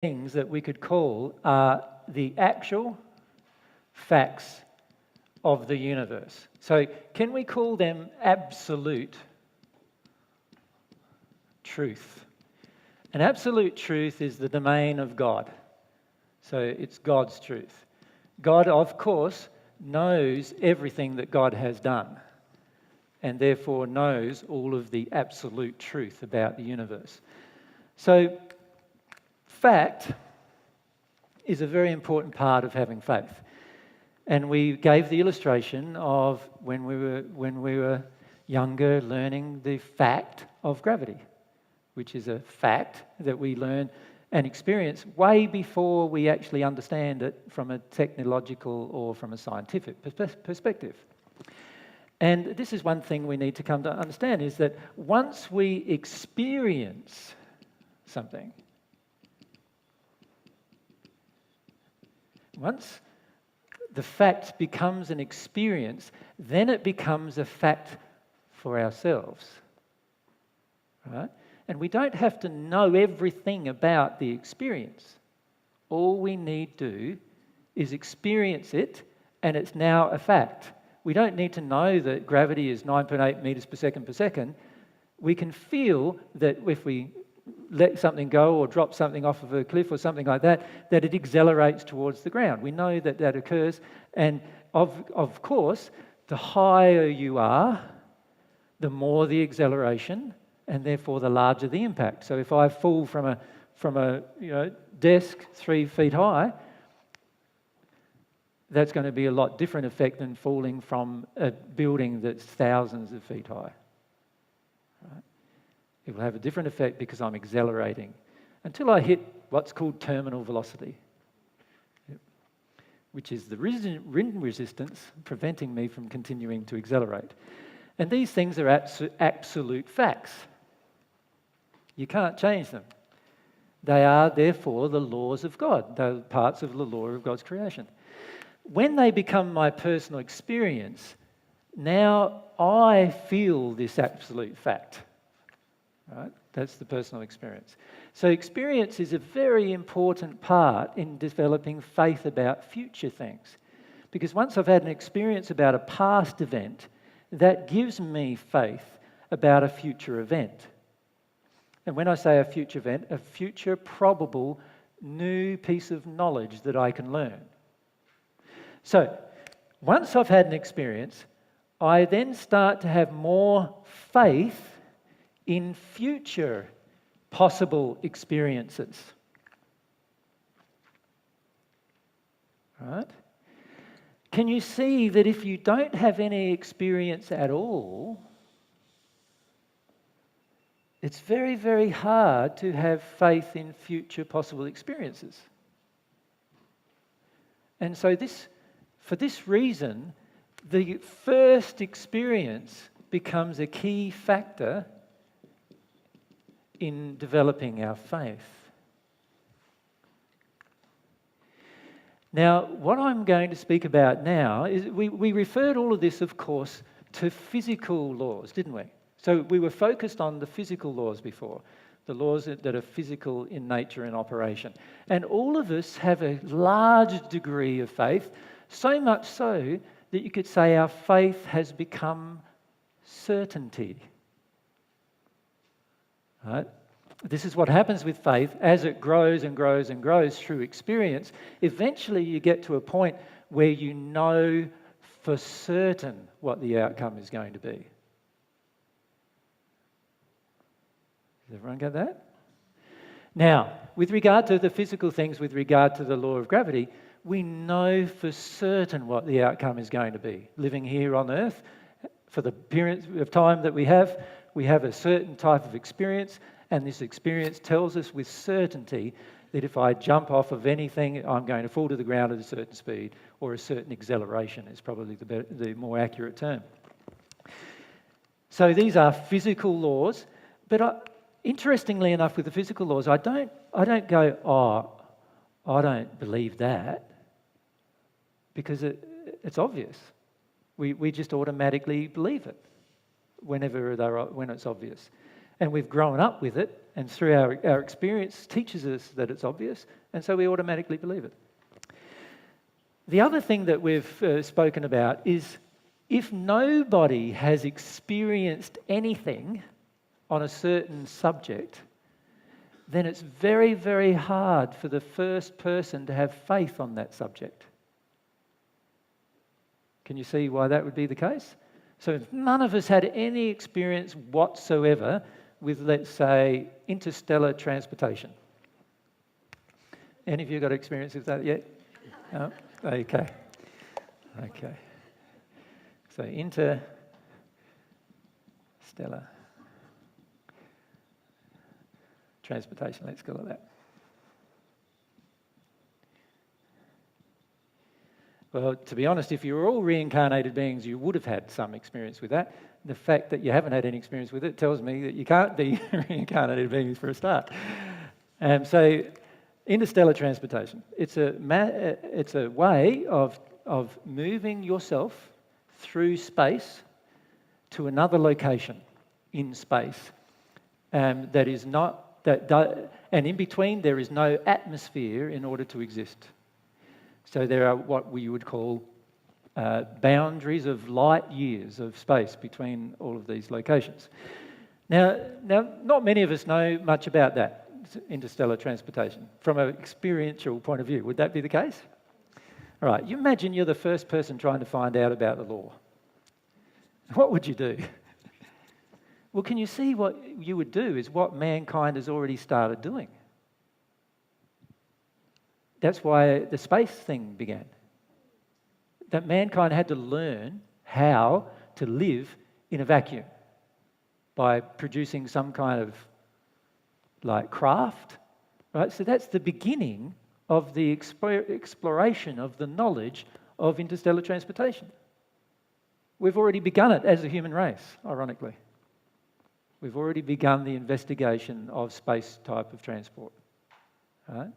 things that we could call are the actual facts of the universe. So can we call them absolute truth? An absolute truth is the domain of God. So it's God's truth. God, of course, knows everything that God has done, and therefore knows all of the absolute truth about the universe. So fact is a very important part of having faith. And we gave the illustration of when we were younger, learning the fact of gravity, which is a fact that we learn and experience way before we actually understand it from a technological or from a scientific perspective. And this is one thing we need to come to understand, is that once we experience something, once the fact becomes an experience, then it becomes a fact for ourselves, right? And we don't have to know everything about the experience. All we need to do is experience it, and it's now a fact. We don't need to know that gravity is 9.8 meters per second. We can feel that if we let something go or drop something off of a cliff or something like that, that it accelerates towards the ground. We know that that occurs, and of course, the higher you are, the more the acceleration, and therefore the larger the impact. So if I fall from a desk 3 feet high, that's going to be a lot different effect than falling from a building that's thousands of feet high. Right? It will have a different effect because I'm accelerating until I hit what's called terminal velocity, which is the wind resistance preventing me from continuing to accelerate. And these things are absolute facts. You can't change them. They are, therefore, the laws of God. They're parts of the law of God's creation. When they become my personal experience, now I feel this absolute fact. Right? That's the personal experience. So experience is a very important part in developing faith about future things. Because once I've had an experience about a past event, that gives me faith about a future event. And when I say a future event, a future probable new piece of knowledge that I can learn. So, once I've had an experience, I then start to have more faith in future possible experiences. Right? Can you see that if you don't have any experience at all, it's very, very hard to have faith in future possible experiences? And so for this reason, the first experience becomes a key factor in developing our faith. Now, what I'm going to speak about now is we referred all of this, of course, to physical laws, didn't we? So we were focused on the physical laws before, the laws that are physical in nature and operation. And all of us have a large degree of faith, so much so that you could say our faith has become certainty. Right? This is what happens with faith. As it grows and grows and grows through experience, eventually you get to a point where you know for certain what the outcome is going to be. Does everyone get that? Now, with regard to the physical things, with regard to the law of gravity, we know for certain what the outcome is going to be. Living here on Earth, for the period of time that we have a certain type of experience, and this experience tells us with certainty that if I jump off of anything, I'm going to fall to the ground at a certain speed, or a certain acceleration is probably the more accurate term. So these are physical laws, but interestingly enough, with the physical laws, I don't go, I don't believe that, because it's obvious. We just automatically believe it when it's obvious. And we've grown up with it, and through our experience teaches us that it's obvious, and so we automatically believe it. The other thing that we've spoken about is if nobody has experienced anything on a certain subject, then it's very, very hard for the first person to have faith on that subject. Can you see why that would be the case? So if none of us had any experience whatsoever with, let's say, interstellar transportation. Any of you got experience with that yet? No? Okay. Okay. So interstellar transportation, let's call it that. Well, to be honest, if you were all reincarnated beings, you would have had some experience with that. The fact that you haven't had any experience with it tells me that you can't be reincarnated beings for a start. So, interstellar transportation. It's a way of moving yourself through space to another location in space that is not and in between there is no atmosphere in order to exist. So there are what we would call boundaries of light years of space between all of these locations. Now, not many of us know much about that, interstellar transportation, from an experiential point of view. Would that be the case? All right, you imagine you're the first person trying to find out about the law. What would you do? Well, can you see what you would do is what mankind has already started doing. That's why the space thing began. That mankind had to learn how to live in a vacuum by producing some kind of like craft, right? So that's the beginning of the exploration of the knowledge of interstellar transportation. We've already begun it as a human race, ironically. We've already begun the investigation of space type of transport, right?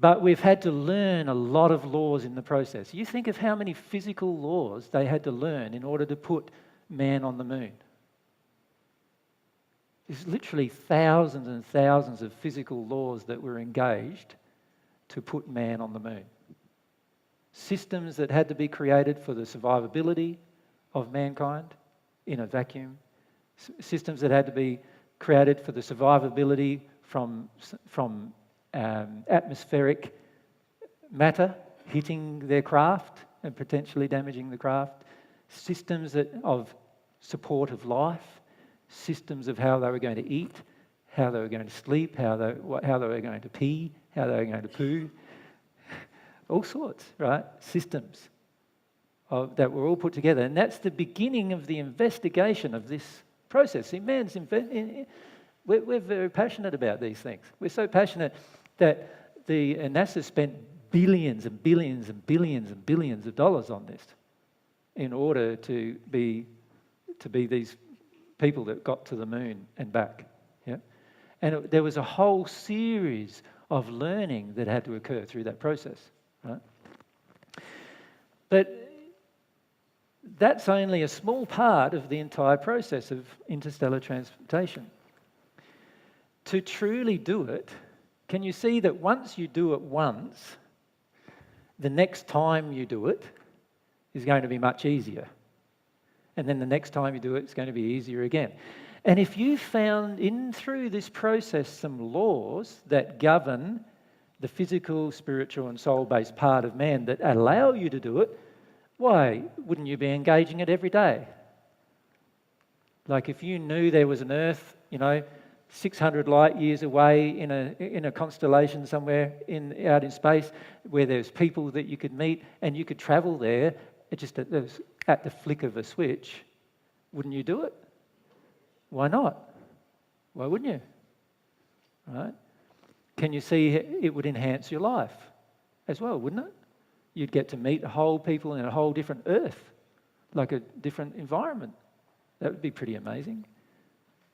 But we've had to learn a lot of laws in the process. You think of how many physical laws they had to learn in order to put man on the moon. There's literally thousands and thousands of physical laws that were engaged to put man on the moon. Systems that had to be created for the survivability of mankind in a vacuum. Systems that had to be created for the survivability from atmospheric matter hitting their craft and potentially damaging the craft. Systems of support of life. Systems of how they were going to eat, how they were going to sleep, how they were going to pee, how they were going to poo. All sorts, right? Systems that were all put together. And that's the beginning of the investigation of this process. See, we're very passionate about these things. We're so passionate that NASA spent billions and billions and billions and billions of dollars on this in order to be these people that got to the moon and back. Yeah? And there was a whole series of learning that had to occur through that process. Right? But that's only a small part of the entire process of interstellar transportation. To truly do it, can you see that once you do it once, the next time you do it is going to be much easier. And then the next time you do it, it's going to be easier again. And if you found through this process some laws that govern the physical, spiritual and soul-based part of man that allow you to do it, why wouldn't you be engaging it every day? Like if you knew there was an Earth, 600 light years away in a constellation somewhere out in space where there's people that you could meet and you could travel there just at the flick of a switch, wouldn't you do it? Why not? Why wouldn't you? Right? Can you see it would enhance your life as well, wouldn't it? You'd get to meet whole people in a whole different Earth, like a different environment. That would be pretty amazing.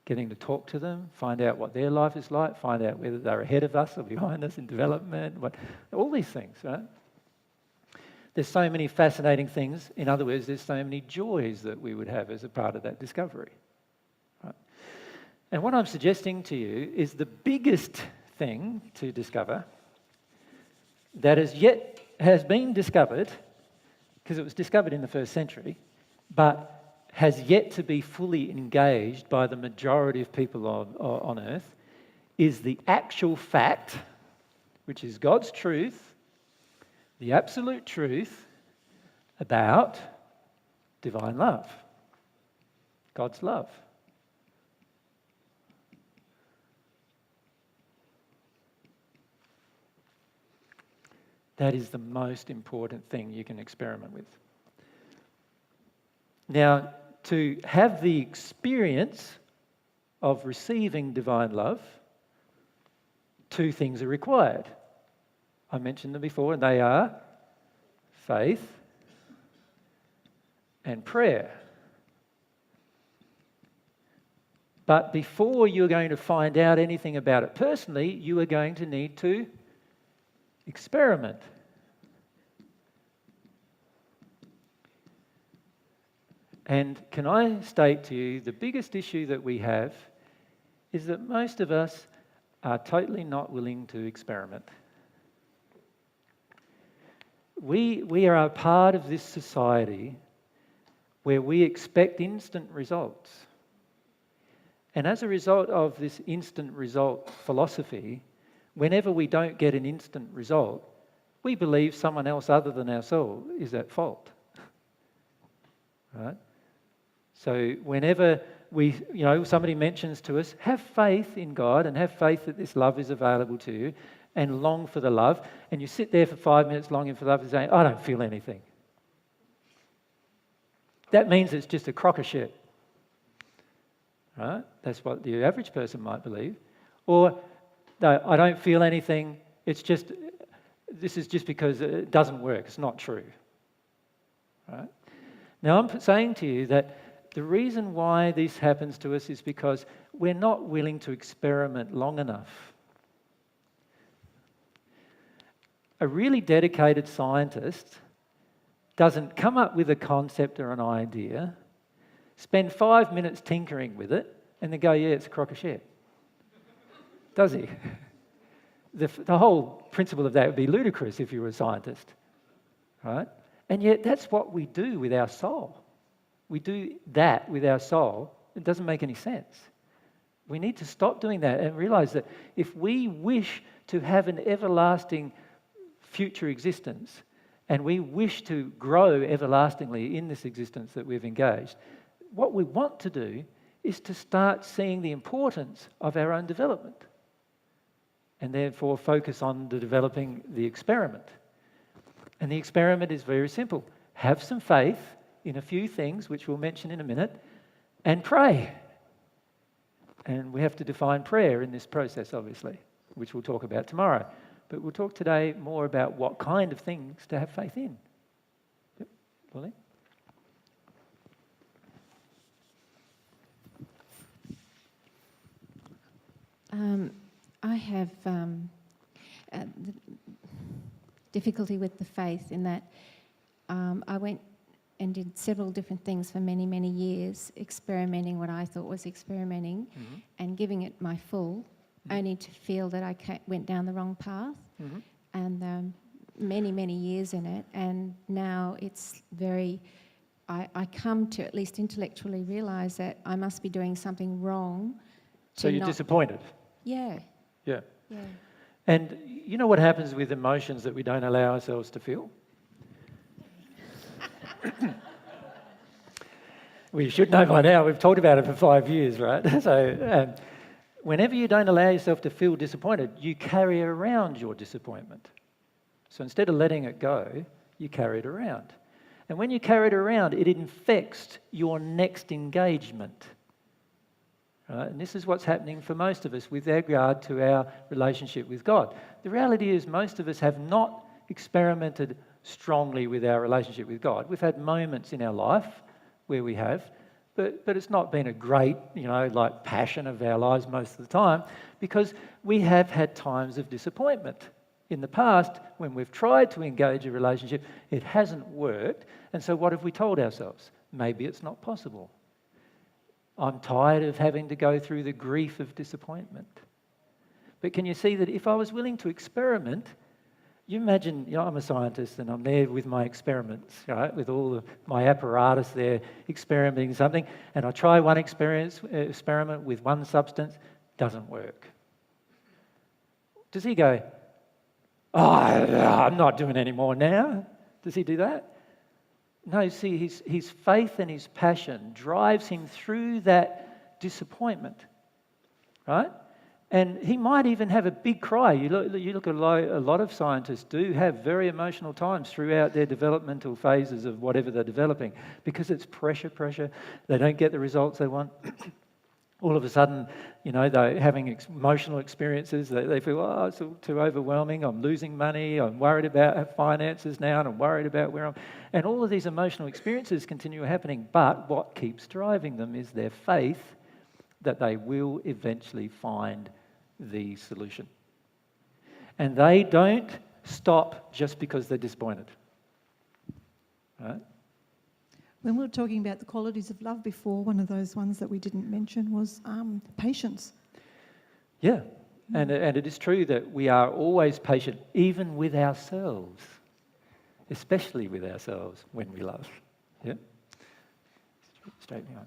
Getting to talk to them, find out what their life is like, find out whether they're ahead of us or behind us in development, all these things, right? There's so many fascinating things. In other words, there's so many joys that we would have as a part of that discovery. Right? And what I'm suggesting to you is the biggest thing to discover that has been discovered, because it was discovered in the first century, but has yet to be fully engaged by the majority of people on earth, is the actual fact, which is God's truth, the absolute truth about divine love, God's love. That is the most important thing you can experiment with. Now, to have the experience of receiving divine love, two things are required. I mentioned them before, and they are faith and prayer. But before you're going to find out anything about it personally, you are going to need to experiment. And can I state to you, the biggest issue that we have is that most of us are totally not willing to experiment. We are a part of this society where we expect instant results. And as a result of this instant result philosophy, whenever we don't get an instant result, we believe someone else other than ourselves is at fault. Right? So whenever somebody mentions to us, have faith in God and have faith that this love is available to you and long for the love, and you sit there for 5 minutes longing for love and saying, I don't feel anything. That means it's just a crock of shit. Right? That's what the average person might believe. Or, no, I don't feel anything, this is just because it doesn't work, it's not true. Right? Now I'm saying to you that the reason why this happens to us is because we're not willing to experiment long enough. A really dedicated scientist doesn't come up with a concept or an idea, spend 5 minutes tinkering with it, and then go, yeah, it's a crock of shit. Does he? The whole principle of that would be ludicrous if you were a scientist, right? And yet that's what we do with our soul. We do that with our soul. It doesn't make any sense. We need to stop doing that and realize that if we wish to have an everlasting future existence, and we wish to grow everlastingly in this existence that we've engaged, what we want to do is to start seeing the importance of our own development and therefore focus on developing the experiment. And the experiment is very simple. Have some faith in a few things, which we'll mention in a minute, and pray. And we have to define prayer in this process, obviously, which we'll talk about tomorrow. But we'll talk today more about what kind of things to have faith in. Yep. Pauline? I have difficulty with the faith in that I went and did several different things for many, many years, experimenting what I thought was experimenting, and giving it my full, only to feel that I went down the wrong path, and many, many years in it, and now it's I come to at least intellectually realise that I must be doing something wrong. So you're disappointed? Yeah. Yeah. Yeah. And you know what happens with emotions that we don't allow ourselves to feel? We should know by now, we've talked about it for 5 years, right? So whenever you don't allow yourself to feel disappointed, you carry around your disappointment. So instead of letting it go, you carry it around. And when you carry it around, it infects your next engagement. Right? And this is what's happening for most of us with regard to our relationship with God. The reality is most of us have not experimented strongly with our relationship with God. We've had moments in our life where we have, but it's not been a great, passion of our lives most of the time, because we have had times of disappointment. In the past, when we've tried to engage a relationship, it hasn't worked, and so what have we told ourselves? Maybe it's not possible. I'm tired of having to go through the grief of disappointment. But can you see that if I was willing to experiment, you imagine, I'm a scientist and I'm there with my experiments, right, with all of my apparatus there experimenting something, and I try one experiment with one substance, doesn't work. Does he go, oh, I'm not doing any more now? Does he do that? No, see, his faith and his passion drives him through that disappointment, right? And he might even have a big cry. You look at a lot of scientists do have very emotional times throughout their developmental phases of whatever they're developing, because it's pressure. They don't get the results they want. All of a sudden, they're having emotional experiences. They feel, oh, it's too overwhelming. I'm losing money. I'm worried about finances now, and I'm worried about where I'm... And all of these emotional experiences continue happening, but what keeps driving them is their faith that they will eventually find the solution. And they don't stop just because they're disappointed. Right? When we were talking about the qualities of love before, one of those ones that we didn't mention was patience. Yeah, and it is true that we are always patient, even with ourselves, especially with ourselves when we love. Yeah? Straight behind.